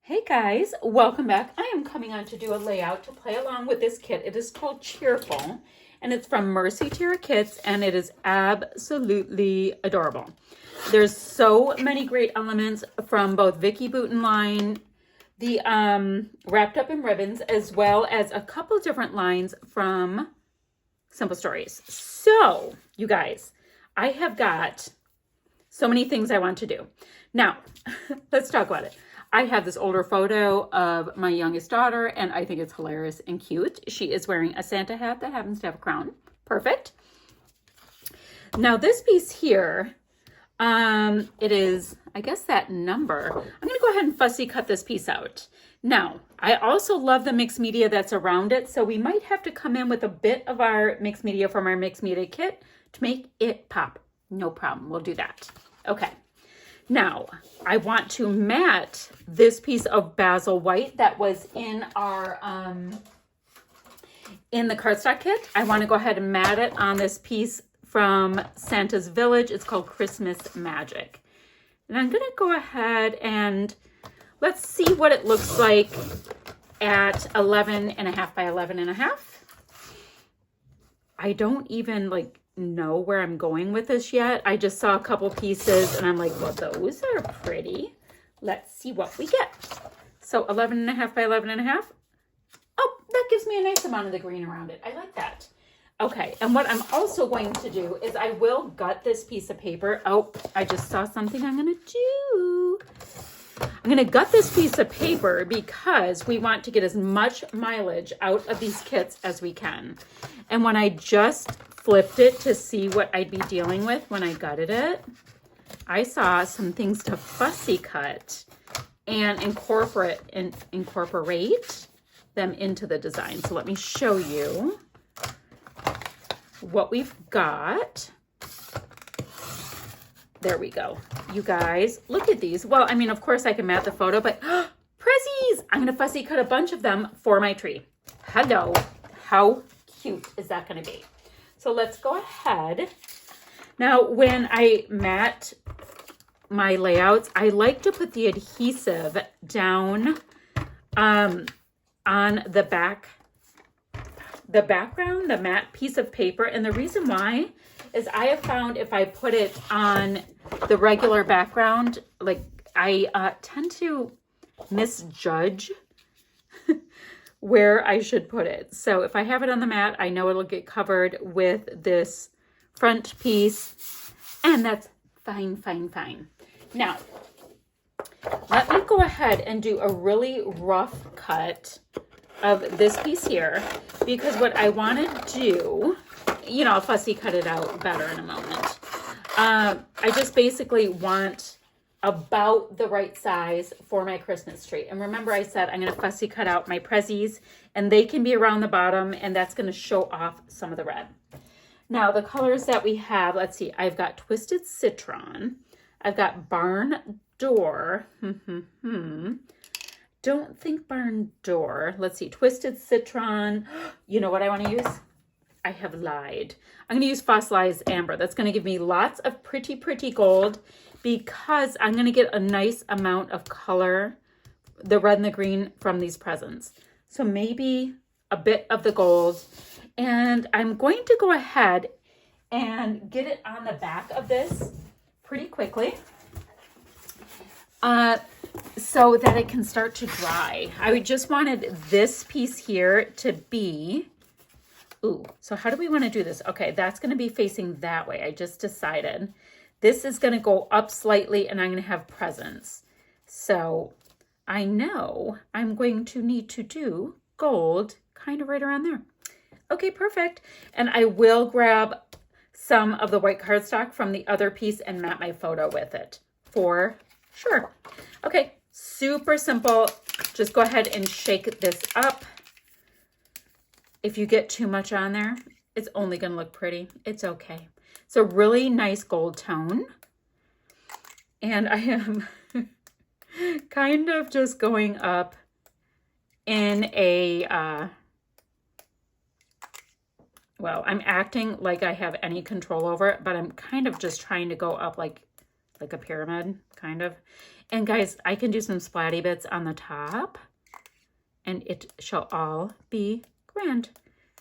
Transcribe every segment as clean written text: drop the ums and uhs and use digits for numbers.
Hey guys, welcome back. I am coming on to do a layout to play along with this kit. It is called Cheerful and it's from Mercy Tiara Kits and it is absolutely adorable. There's so many great elements from both Vicky Booten line, the Wrapped Up in Ribbons, as well as a couple different lines from Simple Stories. So, you guys, I have got so many things I want to do. Now, let's talk about it. I have this older photo of my youngest daughter, and I think it's hilarious and cute. She is wearing a Santa hat that happens to have a crown. Perfect. Now, this piece here, it is, I guess, that number. I'm going to go ahead and fussy cut this piece out. Now, I also love the mixed media that's around it, so we might have to come in with a bit of our mixed media from our mixed media kit to make it pop. No problem. We'll do that. Okay. Now, I want to matte this piece of basil white that was in our, in the cardstock kit. I want to go ahead and matte it on this piece from Santa's Village. It's called Christmas Magic. And I'm going to go ahead and let's see what it looks like at 11.5 by 11.5. I don't even know where I'm going with this yet. I just saw a couple pieces and I'm like, well, those are pretty. Let's see what we get. So 11.5 by 11.5. Oh, that gives me a nice amount of the green around it. I like that. Okay, and what I'm also going to do is I will gut this piece of paper. Oh, I just saw something I'm going to do. I'm going to gut this piece of paper because we want to get as much mileage out of these kits as we can. And when I just flipped it to see what I'd be dealing with when I gutted it, I saw some things to fussy cut and incorporate them into the design. So let me show you what we've got. There we go. You guys, look at these. Well, I mean, of course I can matte the photo, but prezzies! I'm gonna fussy cut a bunch of them for my tree. Hello, how cute is that gonna be? So let's go ahead. Now, when I matte my layouts, I like to put the adhesive down on the background, the matte piece of paper. And the reason why is I have found if I put it on the regular background, I tend to misjudge where I should put it. So if I have it on the mat, I know it'll get covered with this front piece, and that's fine, fine, fine. Now, let me go ahead and do a really rough cut of this piece here, because what I want to do, I'll fussy cut it out better in a moment. I just basically want about the right size for my Christmas tree. And remember I said I'm going to fussy cut out my prezzies and they can be around the bottom and that's going to show off some of the red. Now the colors that we have, let's see, I've got Twisted Citron. I've got Barn Door. Don't think Barn Door. Let's see, Twisted Citron. You know what I want to use? I have lied. I'm going to use Fossilized Amber. That's going to give me lots of pretty, pretty gold because I'm going to get a nice amount of color, the red and the green from these presents. So maybe a bit of the gold. And I'm going to go ahead and get it on the back of this pretty quickly so that it can start to dry. I just wanted this piece here to be... Ooh, so how do we want to do this? Okay, that's going to be facing that way. I just decided. This is going to go up slightly and I'm going to have presents. So I know I'm going to need to do gold kind of right around there. Okay, perfect. And I will grab some of the white cardstock from the other piece and matte my photo with it for sure. Okay, super simple. Just go ahead and shake this up. If you get too much on there, it's only going to look pretty. It's okay. It's a really nice gold tone. And I am kind of just going up in a, well, I'm acting like I have any control over it, but I'm kind of just trying to go up like like a pyramid, kind of. And guys, I can do some splatty bits on the top, and it shall all be grand.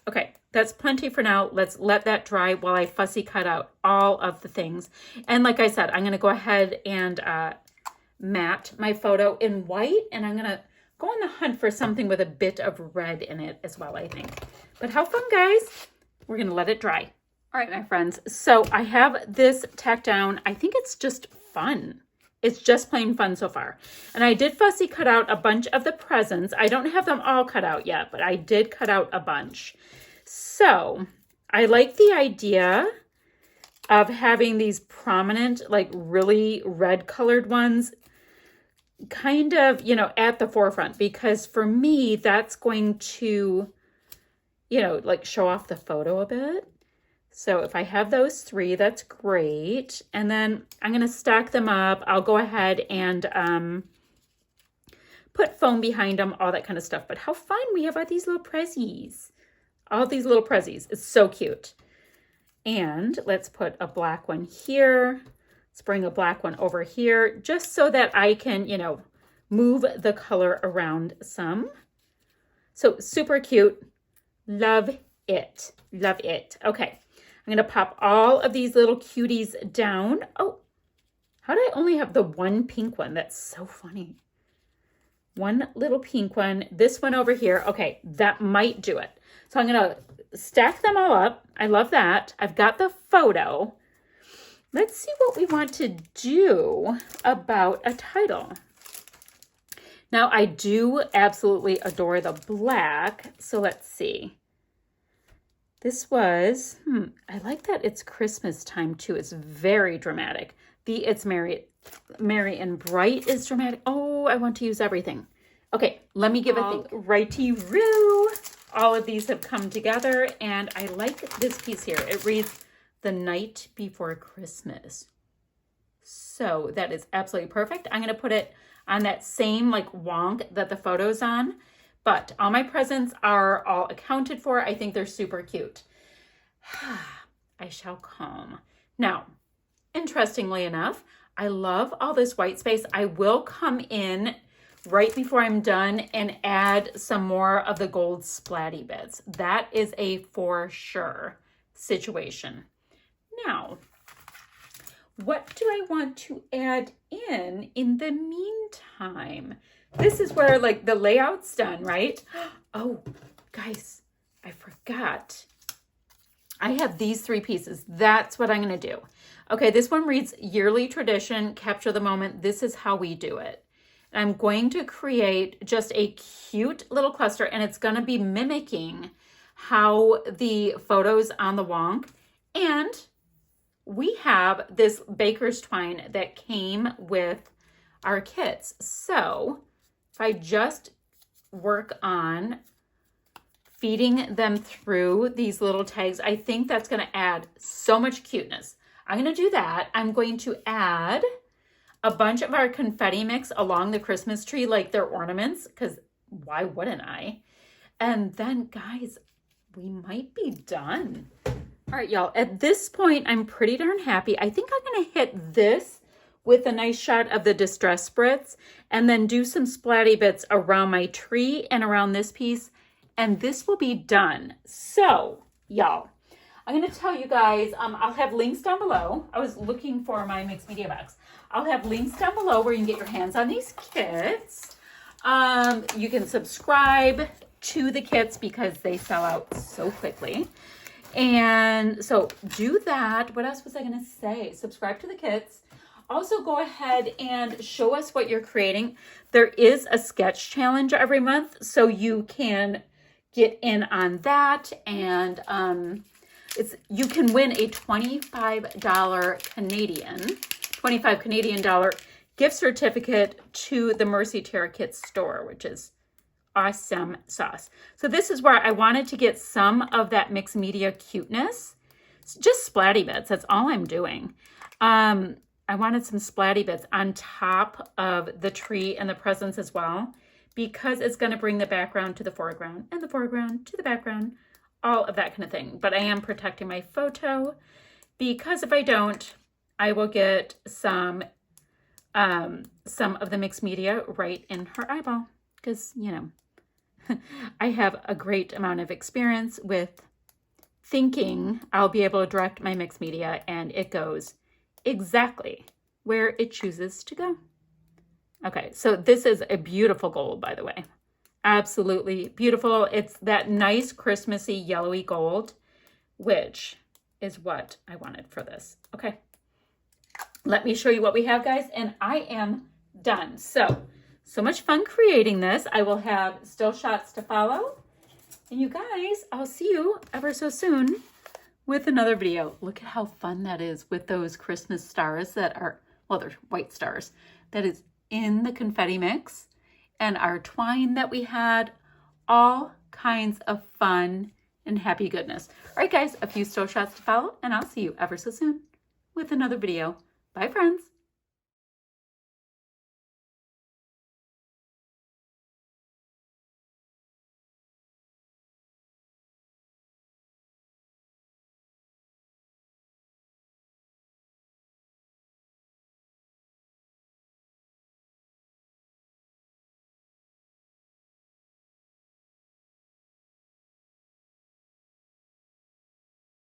Okay, that's plenty for now. Let's let that dry while I fussy cut out all of the things. And like I said, I'm going to go ahead and matte my photo in white, and I'm going to go on the hunt for something with a bit of red in it as well, I think. But how fun, guys. We're going to let it dry. All right, my friends. So I have this tacked down. I think it's just fun. It's just plain fun so far. And I did fussy cut out a bunch of the presents. I don't have them all cut out yet, but I did cut out a bunch. So I like the idea of having these prominent, like really red colored ones kind of, you know, at the forefront, because for me, that's going to, you know, like show off the photo a bit. So if I have those three, that's great. And then I'm going to stack them up. I'll go ahead and put foam behind them, all that kind of stuff. But how fun we have all these little prezzies. All these little prezzies. It's so cute. And let's put a black one here. Let's bring a black one over here just so that I can, you know, move the color around some. So super cute. Love it. Love it. Okay. I'm going to pop all of these little cuties down. Oh, how did I only have the one pink one? That's so funny. One little pink one. This one over here. Okay, that might do it. So I'm going to stack them all up. I love that. I've got the photo. Let's see what we want to do about a title. Now, I do absolutely adore the black. So let's see. This was, I like that it's Christmas time too. It's very dramatic. It's Merry and Bright is dramatic. Oh, I want to use everything. Okay, let me give a think. Righty-roo. All of these have come together, and I like this piece here. It reads, The Night Before Christmas. So that is absolutely perfect. I'm going to put it on that same like wonk that the photo's on. But all my presents are all accounted for. I think they're super cute. I shall calm. Now, interestingly enough, I love all this white space. I will come in right before I'm done and add some more of the gold splatty bits. That is a for sure situation. Now, what do I want to add in the meantime? This is where like the layout's done, right? Oh, guys, I forgot. I have these three pieces. That's what I'm going to do. Okay, this one reads Yearly Tradition, Capture the Moment. This is how we do it. I'm going to create just a cute little cluster, and it's going to be mimicking how the photos on the wonk. And we have this baker's twine that came with our kits. So if I just work on feeding them through these little tags, I think that's going to add so much cuteness. I'm going to do that. I'm going to add a bunch of our confetti mix along the Christmas tree, like their ornaments, because why wouldn't I? And then, guys, we might be done. All right, y'all. At this point, I'm pretty darn happy. I think I'm going to hit this with a nice shot of the Distress Spritz and then do some splatty bits around my tree and around this piece, and this will be done. So, y'all, I'm going to tell you guys, I'll have links down below. I was looking for my mixed media box. I'll have links down below where you can get your hands on these kits. You can subscribe to the kits because they sell out so quickly. And so do that. What else was I going to say? Subscribe to the kits. Also, go ahead and show us what you're creating. There is a sketch challenge every month, so you can get in on that. And you can win a $25 Canadian dollar gift certificate to the Mercy Tiara Kits store, which is awesome sauce. So this is where I wanted to get some of that mixed media cuteness. It's just splatty bits. That's all I'm doing. I wanted some splatty bits on top of the tree and the presents as well, because it's going to bring the background to the foreground and the foreground to the background, all of that kind of thing. But I am protecting my photo, because if I don't, I will get some of the mixed media right in her eyeball because, you know, I have a great amount of experience with thinking I'll be able to direct my mixed media and it goes exactly where it chooses to go. Okay, so this is a beautiful gold, by the way. Absolutely beautiful. It's that nice Christmassy yellowy gold, which is what I wanted for this. Okay, let me show you what we have, guys, and I am done. So much fun creating this. I will have still shots to follow. And you guys, I'll see you ever so soon with another video. Look at how fun that is with those Christmas stars that are, well, they're white stars, that is in the confetti mix, and our twine that we had, all kinds of fun and happy goodness. All right, guys, a few still shots to follow, and I'll see you ever so soon with another video. Bye, friends.